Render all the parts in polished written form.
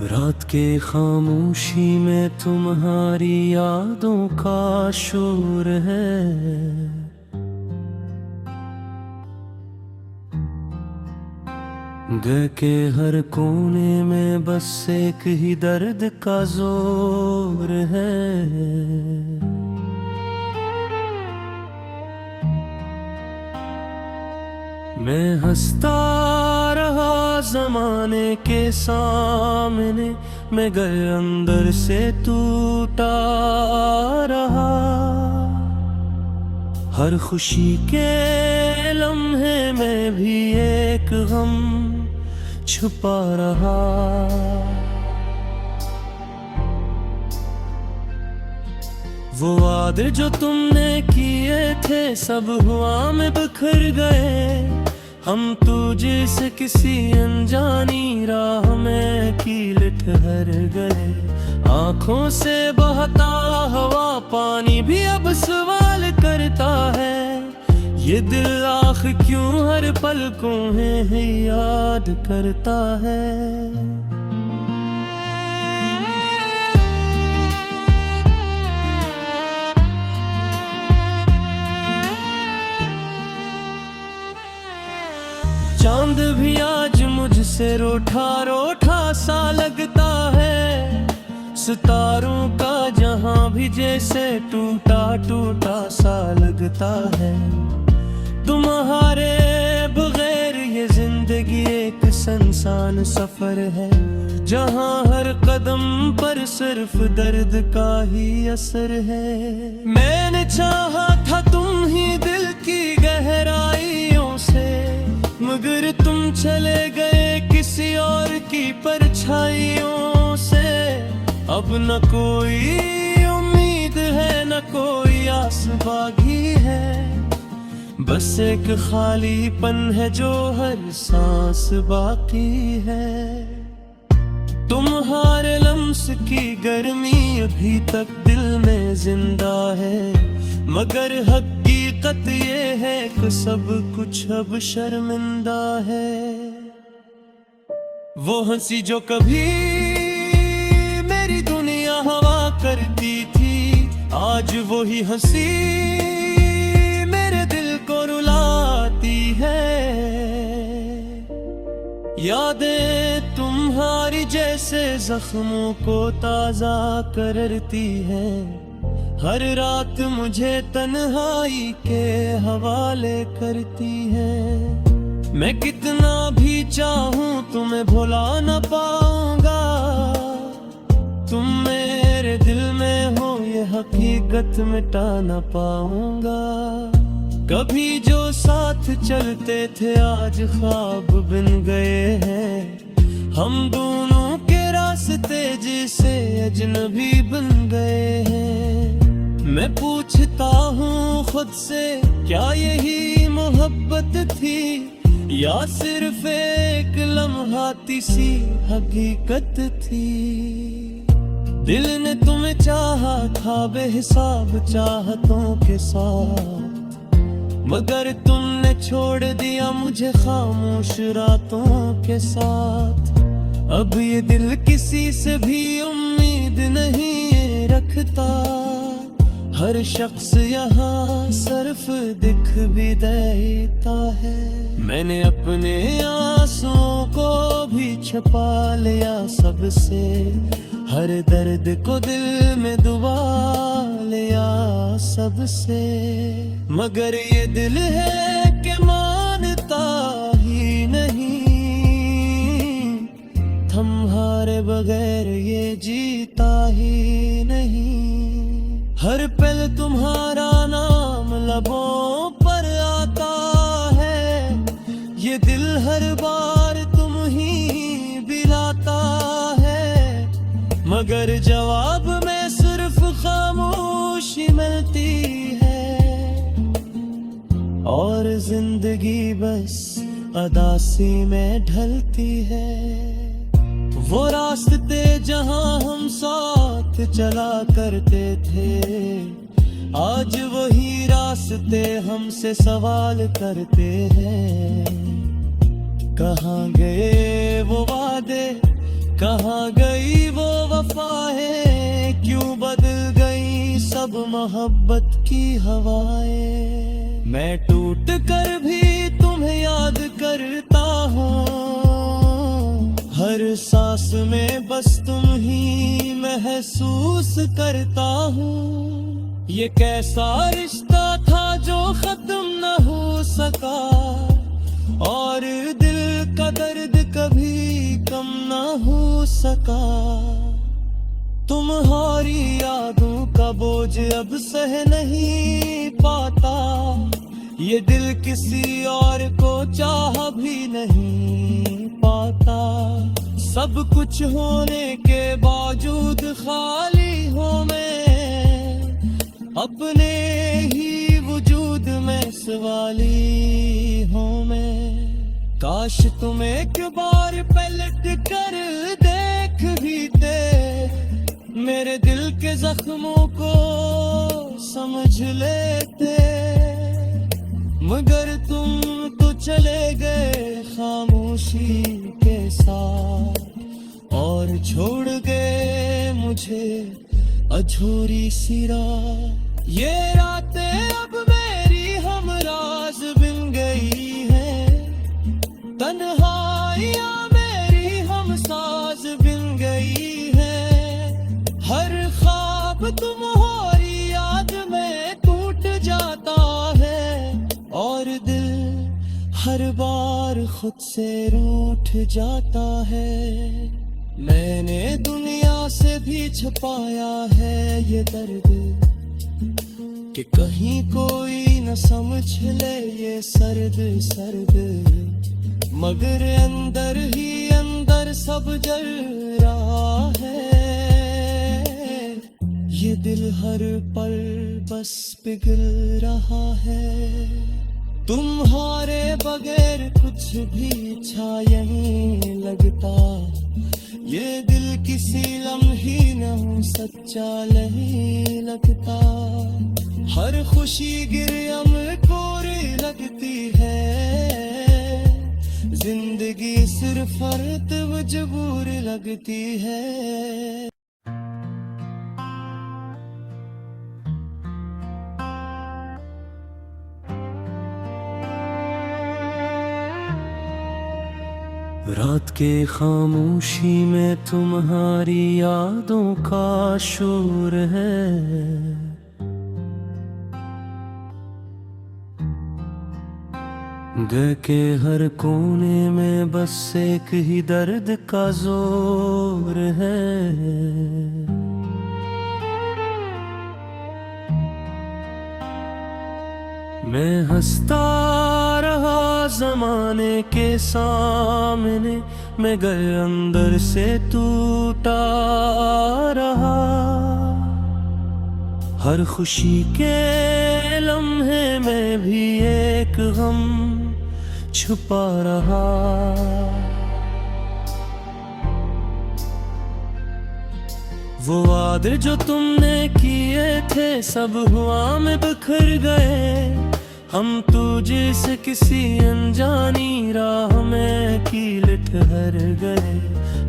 रात के खामोशी में तुम्हारी यादों का शोर है। घर के हर कोने में बस एक ही दर्द का जोर है। मैं हंसता रहा जमाने के सामने, मैं घर अंदर से टूटा रहा। हर खुशी के लम्हे में भी एक गम छुपा रहा। वो वादे जो तुमने किए थे सब हुआ में बिखर गए। हम तुझसे किसी अनजानी राह में कील ठहर गए। आंखों से बहता हवा पानी भी अब सवाल करता है। ये दिल आखिर क्यों हर पल को है याद करता है। चांद भी आज मुझसे रूठा रूठा सा लगता है। सितारों का जहां भी जैसे टूटा टूटा सा लगता है। तुम्हारे बगैर ये जिंदगी एक सुनसान सफर है, जहां हर कदम पर सिर्फ दर्द का ही असर है। मैंने चाहा था तुम ही दिल की गहराइयों से, मगर तुम चले गए किसी और की परछाइयों से। अब न कोई उम्मीद है न कोई आस बाकी है, बस एक खालीपन है जो हर सांस बाकी है। तुम्हारे लम्स की गर्मी अभी तक दिल में जिंदा है, मगर हकीकत ये है कि सब कुछ अब शर्मिंदा है। वो हंसी जो कभी मेरी दुनिया हवा करती थी, आज वही हंसी मेरे दिल को रुलाती है। यादें तुम्हारी जैसे जख्मों को ताजा करती है। हर रात मुझे तन्हाई के हवाले करती है। मैं कितना भी चाहूं तुम्हें भुला न पाऊंगा। तुम मेरे दिल में हो ये हकीकत मिटा न पाऊंगा। कभी जो साथ चलते थे आज ख्वाब बन गए हैं। हम दोनों के रास्ते जैसे अजनबी बन गए हैं। मैं पूछता हूँ खुद से, क्या यही मोहब्बत थी या सिर्फ एक लम्हाती सी हकीकत थी। दिल ने तुम्हें चाहा था बेहिसाब चाहतों के साथ, मगर तुमने छोड़ दिया मुझे खामोश रातों के साथ। अब ये दिल किसी से भी उम्मीद नहीं रखता। हर शख्स यहाँ सिर्फ दिख भी देता है। मैंने अपने आंसुओं को भी छुपा लिया सबसे, हर दर्द को दिल में दबा लिया सबसे। मगर ये दिल है कि मानता ही नहीं, तुम्हारे बगैर ये जीता ही नहीं। हर पल तुम्हारा नाम लबों पर आता है। ये दिल हर बार तुम ही बिलाता है, मगर जवाब में सिर्फ खामोशी मिलती है। और जिंदगी बस अदासी में ढलती है। वो रास्ते जहां हम साथ चला करते थे, आज वही रास्ते हमसे सवाल करते हैं। कहाँ गए वो वादे कहाँ गई वो वफाएं, क्यों बदल गई सब मोहब्बत की हवाएं। मैं टूट कर भी तुम्हें याद करता हूँ, हर सांस में बस तुम ही महसूस करता हूँ। ये कैसा रिश्ता था जो खत्म न हो सका, और दिल का दर्द कभी कम न हो सका। तुम्हारी यादों का बोझ अब सह नहीं पाता, ये दिल किसी और को चाह भी नहीं पाता। सब कुछ होने के बावजूद खाली हूँ मैं, अपने ही वजूद में सवाली हूँ मैं। काश तुम एक बार पलट कर देख भी दे, मेरे दिल के जख्मों को समझ लेते। मगर तुम तो चले गए खामोशी के साथ, और छोड़ गए मुझे अधूरी सी रात। ये रातें अब मेरी हमराज बिन गई हैं, तन्हाइयाँ मेरी हमसाज बिन गई हैं। हर ख्वाब तुम्हारी याद में टूट जाता है, और दिल हर बार खुद से रूठ जाता है। मैंने दुनिया से भी छुपाया है ये दर्द, कि कहीं कोई न समझ ले ये सर्द सर्द। मगर अंदर ही अंदर सब जल रहा है, ये दिल हर पल बस पिघल रहा है। तुम्हारे बगैर कुछ भी अच्छा नहीं लगता, ये दिल किसी लम्हे न सच्चा नहीं लगता। हर खुशी गिरयम कोरी लगती है, जिंदगी सिर्फ फर्त मजबूर लगती है। रात के खामोशी में तुम्हारी यादों का शोर है, दिल के हर कोने में बस एक ही दर्द का जोर है। मैं हंसता रहा जमाने के सामने, मगर अंदर से टूटा रहा। हर खुशी के लम्हे में भी एक गम छुपा रहा। वो वादे जो तुमने किए थे सब हुआ में बिखर गए। हम तुझे से किसी अनजानी राह में कील ठहर गए।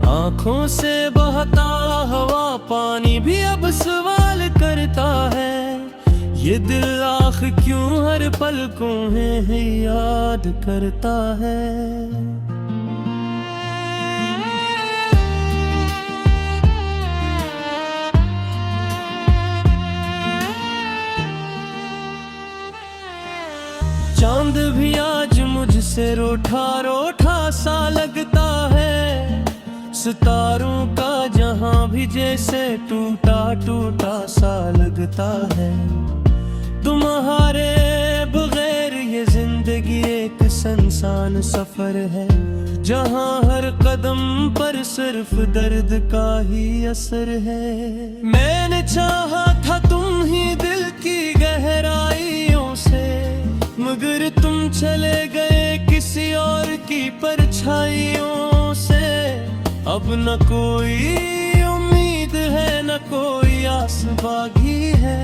आँखों से बहता हवा पानी भी अब सवाल करता है, ये दिल आख क्यों हर पल को है याद करता है। चांद भी आज मुझसे रूठा रूठा सा लगता है। सितारों का जहां भी जैसे टूटा टूटा सा लगता है। तुम्हारे बगैर ये जिंदगी एक सुनसान सफर है, जहां हर कदम पर सिर्फ दर्द का ही असर है। मैंने चाहा था तुम ही दिल की गहराइयों से, मगर तुम चले गए किसी और की परछाइयों से। अब न कोई उम्मीद है न कोई आस बागी है,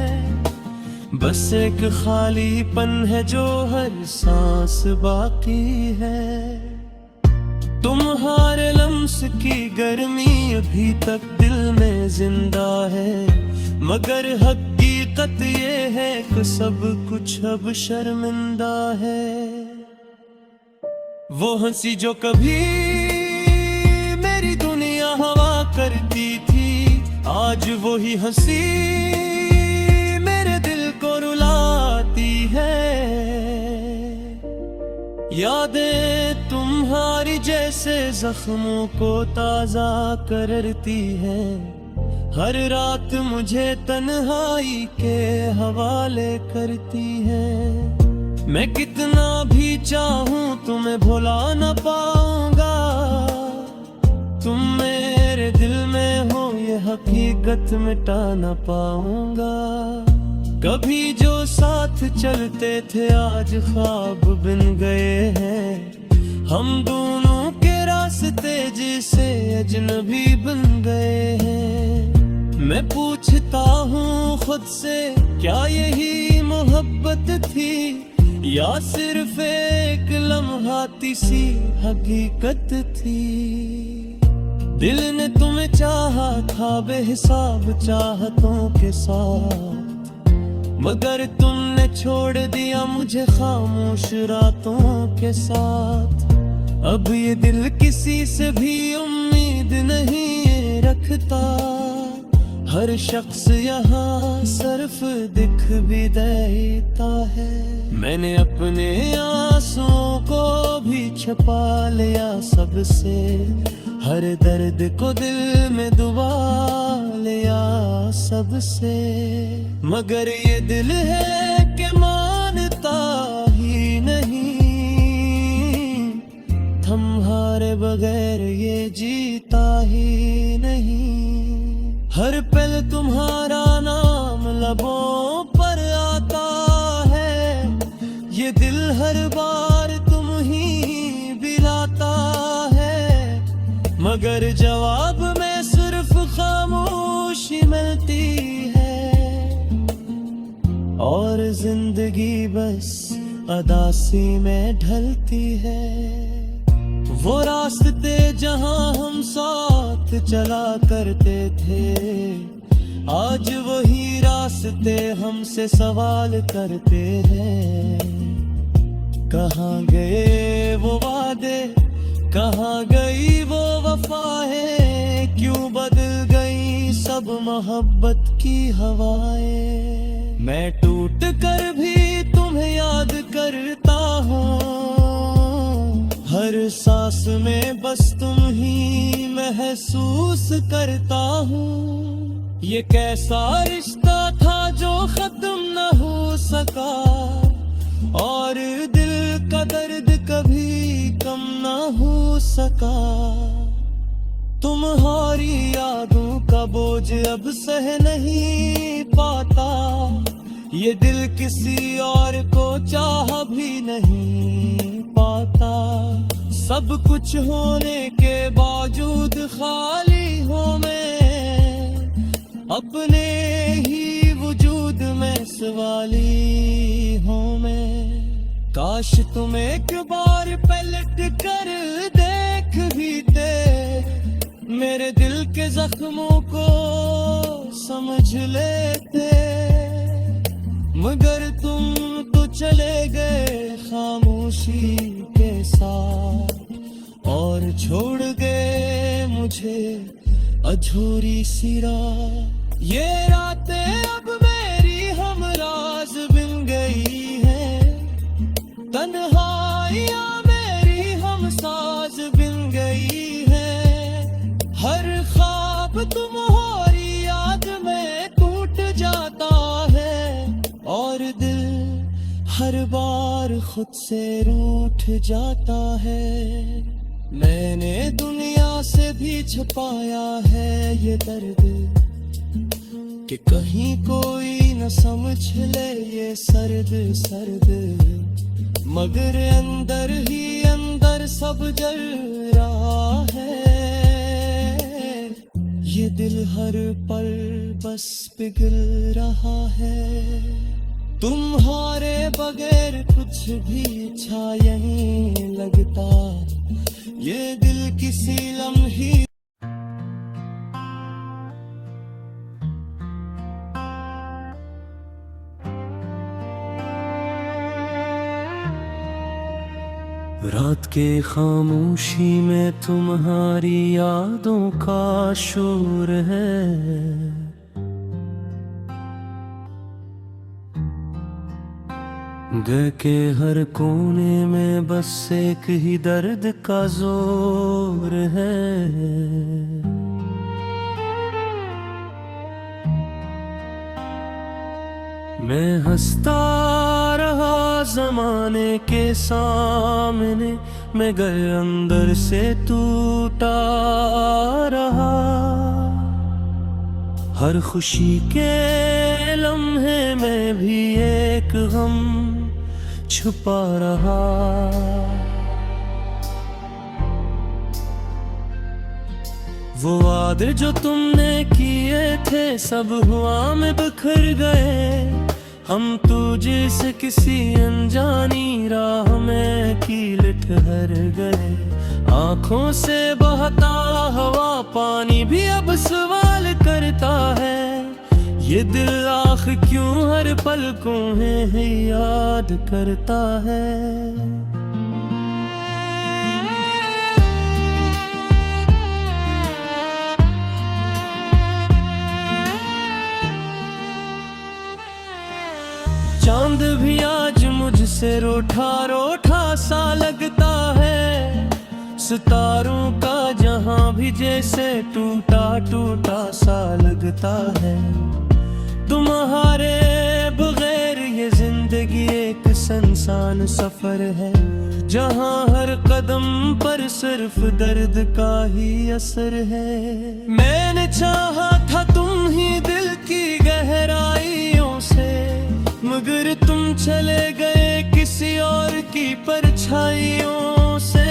बस एक खालीपन है जो हर सांस बाकी है। तुम्हारे लम्हे उसकी गर्मी अभी तक दिल में जिंदा है, मगर हकीकत ये है कि सब कुछ अब शर्मिंदा है। वो हंसी जो कभी मेरी दुनिया हवा करती थी, आज वही हंसी मेरे दिल को रुलाती है। यादें तुम्हारी जैसे जख्मों को ताजा करती है, हर रात मुझे तन्हाई के हवाले करती है। मैं कितना भी चाहूं तुम्हें भुला न पाऊंगा, तुम मेरे दिल में हो ये हकीकत मिटा न पाऊंगा। कभी जो साथ चलते थे आज ख्वाब बिन गए हैं, हम दोनों के रास्ते जिसे अजनबी बन गए हैं। मैं पूछता हूँ खुद से, क्या यही मोहब्बत थी या सिर्फ एक लम्हाती सी हकीकत थी। दिल ने तुम्हें चाहा था बेहिसाब चाहतों के साथ, मगर तुमने छोड़ दिया मुझे खामोश रातों के साथ। अब ये दिल किसी से भी उम्मीद नहीं रखता, हर शख्स यहाँ सिर्फ दिख भी देता है। मैंने अपने आंसुओं को भी छुपा लिया सबसे, हर दर्द को दिल में दबा लिया सबसे। मगर ये दिल है कि मानता ही नहीं, तुम्हारे बगैर ये जीता ही नहीं। हर पल तुम्हारा नाम लबों पर आता है, ये दिल हर बार तुम ही बिलाता है, मगर जवाब में सिर्फ खामोशी मिलती है। और जिंदगी बस अदासी में ढलती है। वो रास्ते जहां हम साथ चला करते थे, आज वही रास्ते हमसे सवाल करते हैं। कहाँ गए वो वादे, कहाँ गई वो वफाएं, क्यों बदल गई सब मोहब्बत की हवाएं। मैं टूट कर भी तुम्हें याद करता हूँ, हर सांस में बस तुम ही महसूस करता हूँ। ये कैसा रिश्ता था जो खत्म न हो सका, और दिल का दर्द कभी कम न हो सका। तुम्हारी यादों का बोझ अब सह नहीं पाता, ये दिल किसी और को चाह भी नहीं पाता। सब कुछ होने के बावजूद खाली हूँ मैं, अपने ही वजूद में सवाली हूँ मैं। काश तुम एक बार पलट कर देख भी ते, मेरे दिल के जख्मों को समझ लेते, मगर तुम तो चले गए खामोशी के साथ, और छोड़ गए मुझे अधूरी सी रात। ये रातें अब मेरी हमराज बिन गई है, तन्हाइयाँ मेरी हमसाज बिन गई है। हर ख्वाब तुम्हारी याद में टूट जाता है, और दिल हर बार खुद से रूठ जाता है। मैंने दुनिया से भी छुपाया है ये दर्द, कि कहीं कोई न समझ ले ये सर्द सर्द, मगर अंदर ही अंदर सब जल रहा है। ये दिल हर पल बस पिघल रहा है। तुम्हारे बगैर कुछ भी अच्छा नहीं लगता, ये दिल किसी लम्हे रात के खामोशी में तुम्हारी यादों का शोर है। दिल के हर कोने में बस एक ही दर्द का जोर है। मैं हंसता रहा जमाने के सामने, मगर अंदर से टूटा रहा। हर खुशी के लम्हे में भी एक गम छुपा रहा। वो वादे जो तुमने किए थे सब हुआ में बिखर गए। हम तुझे से किसी अनजानी राह में कील ठहर गए। आंखों से बहता हवा पानी भी अब सवाल करता है। ये दिल आखिर क्यों हर पल को है याद करता है। चांद भी आज मुझसे रूठा रूठा सा लगता है। सितारों का जहां भी जैसे टूटा टूटा सा लगता है। तुम्हारे बगैर ये जिंदगी एक सुनसान सफर है, जहां हर कदम पर सिर्फ दर्द का ही असर है। मैंने चाहा था तुम ही दिल की गहराइयों से, मगर तुम चले गए किसी और की परछाइयों से।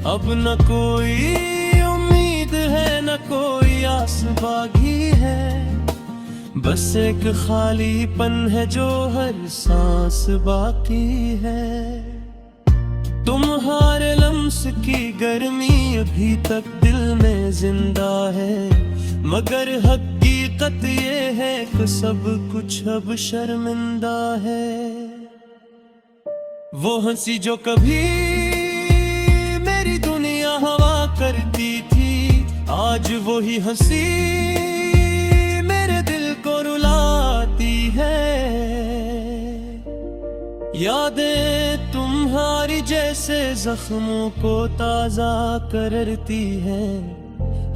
अब न कोई उम्मीद है न कोई आस बागी है, बस एक खालीपन है जो हर सांस बाकी है। तुम्हारे लम्स की गर्मी अभी तक दिल में जिंदा है, मगर हकीकत ये है कि सब कुछ अब शर्मिंदा है। वो हंसी जो कभी मेरी दुनिया हवा करती थी, आज वही हंसी मेरे दिल को रुलाती है। यादें तुम्हारी जैसे जख्मों को ताजा करती है,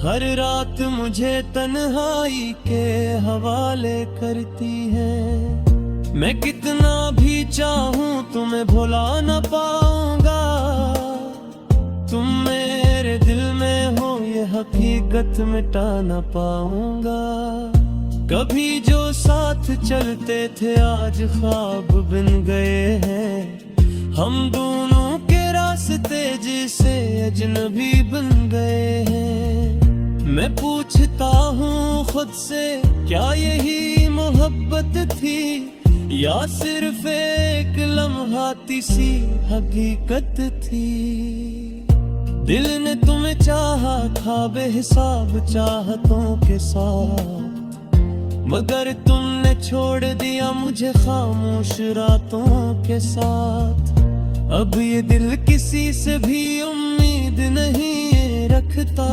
हर रात मुझे तन्हाई के हवाले करती है। मैं कितना भी चाहूं तुम्हें भुला न पाऊंगा, तुम मेरे दिल में हो ये हकीकत मिटा न पाऊंगा। कभी जो साथ चलते थे आज ख्वाब बन गए हैं, हम दोनों के रास्ते जिसे अजनबी बन गए हैं। मैं पूछता हूँ खुद से, क्या यही मोहब्बत थी या सिर्फ एक लम्हाती सी हकीकत थी। दिल ने तुम्हें चाहा था बेहिसाब चाहतों के साथ, मगर तुमने छोड़ दिया मुझे खामोश रातों के साथ। अब ये दिल किसी से भी उम्मीद नहीं रखता,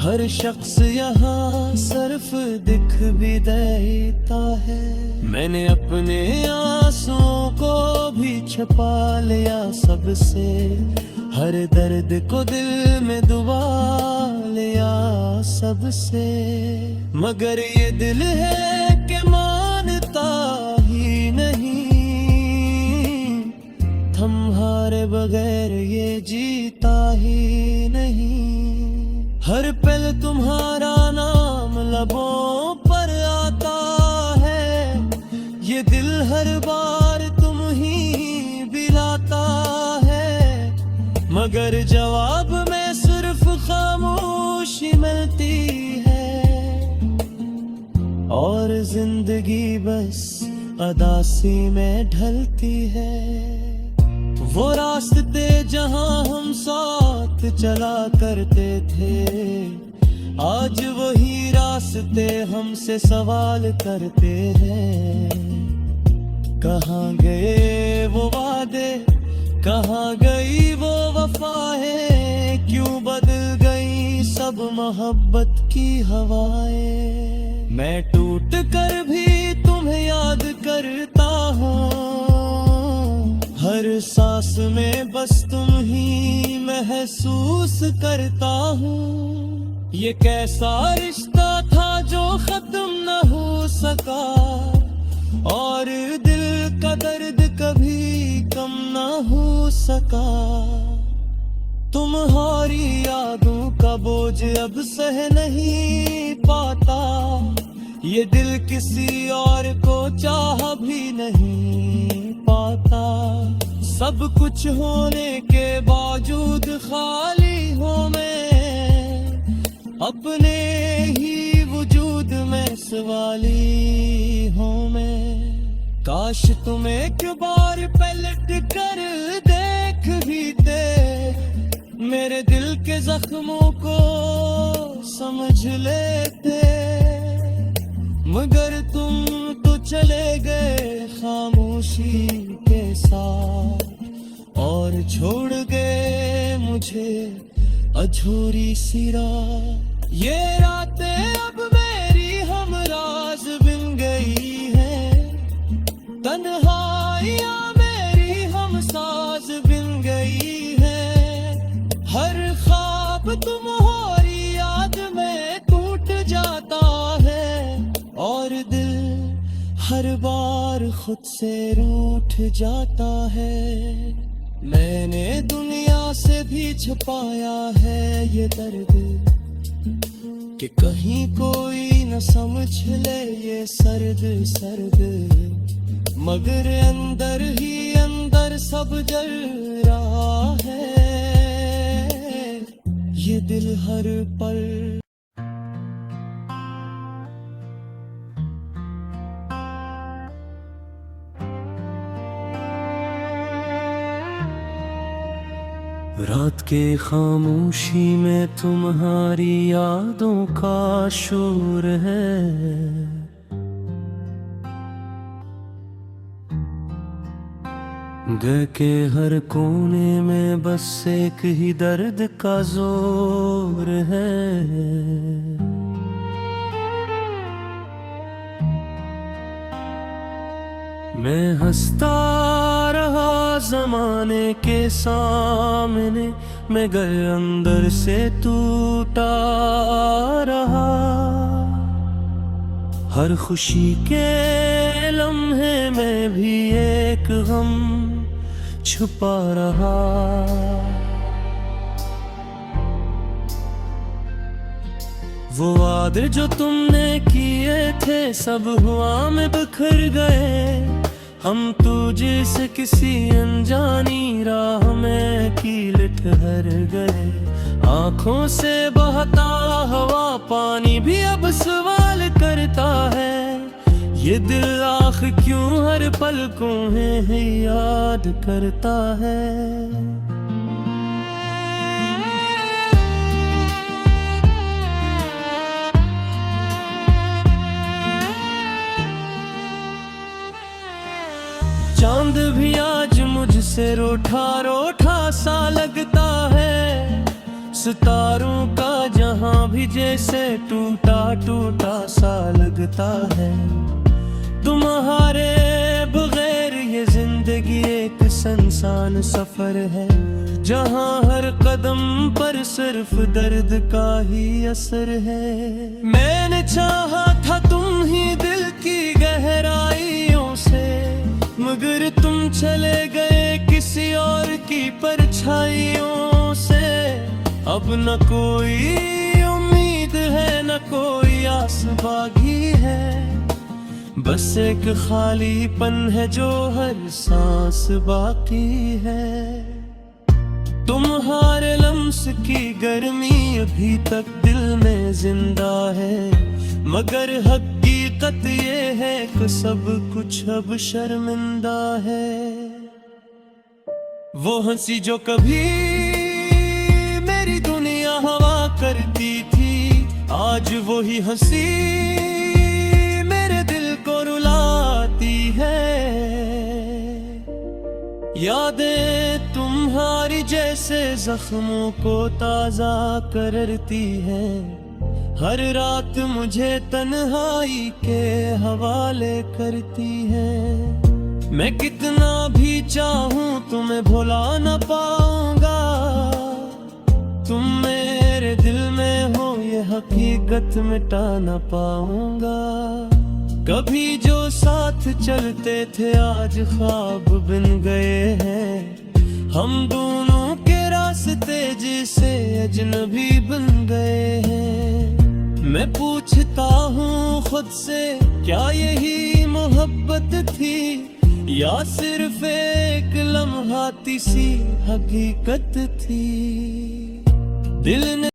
हर शख्स यहाँ सिर्फ दिख भी देता है। मैंने अपने आंसुओं को भी छुपा लिया सबसे, हर दर्द को दिल में दबा लिया सबसे। मगर ये दिल है कि मानता ही नहीं, तुम्हारे बगैर ये जीता ही नहीं। हर पल तुम्हारा नाम लबों पर आता है, ये दिल हर बार तुम ही बिलाता है। मगर जवाब में सिर्फ खामोशी मिलती है, और जिंदगी बस अदासी में ढलती है। वो रास्ते जहां हम साथ चला करते थे, आज वही रास्ते हमसे सवाल करते हैं। कहाँ गए वो वादे, कहाँ गई वो वफाएं, क्यों बदल गई सब मोहब्बत की हवाएं। मैं टूट कर भी तुम्हें याद करता हूँ, हर सांस में बस तुम ही महसूस करता हूँ। ये कैसा रिश्ता था जो खत्म न हो सका, और दिल का दर्द कभी कम ना हो सका। तुम्हारी यादों का बोझ अब सह नहीं पाता, ये दिल किसी और को चाह भी नहीं पाता। सब कुछ होने के बावजूद खाली हूँ मैं, अपने ही वजूद में सवाली हूँ मैं। काश तुम एक बार पलट कर देख भी दे, मेरे दिल के जख्मों को समझ लेते, मगर तुम तो चले गए खामोशी के साथ, और छोड़ गए मुझे अधूरी सी रात। ये रातें अब मेरी हमराज बिन गई है, तन्हाइयाँ मेरी हमसाज बिन गई है। हर ख्वाब तुम्हारी याद में टूट जाता है, और दिल हर बार खुद से रूठ जाता है। मैंने दुनिया से भी छुपाया है ये दर्द, कि कहीं कोई न समझ ले ये सर्द सर्द, मगर अंदर ही अंदर सब जल रहा है ये दिल हर पल। रात के खामोशी में तुम्हारी यादों का शोर है, घर के हर कोने में बस एक ही दर्द का जोर है। मैं हंसता रहा जमाने के सामने, मगर अंदर से टूटा रहा। हर खुशी के लम्हे में भी एक गम छुपा रहा। वो वादे जो तुमने किए थे सब हुआ में बिखर गए, हम तुझे से किसी अनजानी राह में कील ठहर गए। आँखों से बहता हवा पानी भी अब सवाल करता है, ये दिल आख क्यों हर पल को है याद करता है। चांद भी आज मुझसे रूठा रूठा सा लगता है, सितारों का जहां भी जैसे टूटा टूटा सा लगता है। तुम्हारे बगैर ये जिंदगी एक सुनसान सफर है, जहां हर कदम पर सिर्फ दर्द का ही असर है। मैंने चाहा था तुम ही दिल की गहराइयों से, मगर तुम चले गए किसी और की परछाइयों से। अब न कोई उम्मीद है न कोई आस बागी है, बस एक खालीपन है जो हर सांस बाकी है। तुम्हारे लम्स की गर्मी अभी तक दिल में जिंदा है, मगर हकीकत ये है कि सब कुछ अब शर्मिंदा है। वो हंसी जो कभी मेरी दुनिया हवा करती थी, आज वो ही हंसी मेरे दिल को रुलाती है। यादें तुम्हारी जैसे जख्मों को ताजा करती है, हर रात मुझे तन्हाई के हवाले करती है। मैं कितना भी चाहूं तुम्हें भुला न पाऊंगा, तुम मेरे दिल में हो ये हकीकत मिटा न पाऊंगा। कभी जो साथ चलते थे आज ख्वाब बन गए हैं, हम दोनों के रास्ते जैसे अजनबी बन गए हैं। मैं पूछता हूँ खुद से, क्या यही मोहब्बत थी या सिर्फ एक लम्हाती सी हकीकत थी। दिल ने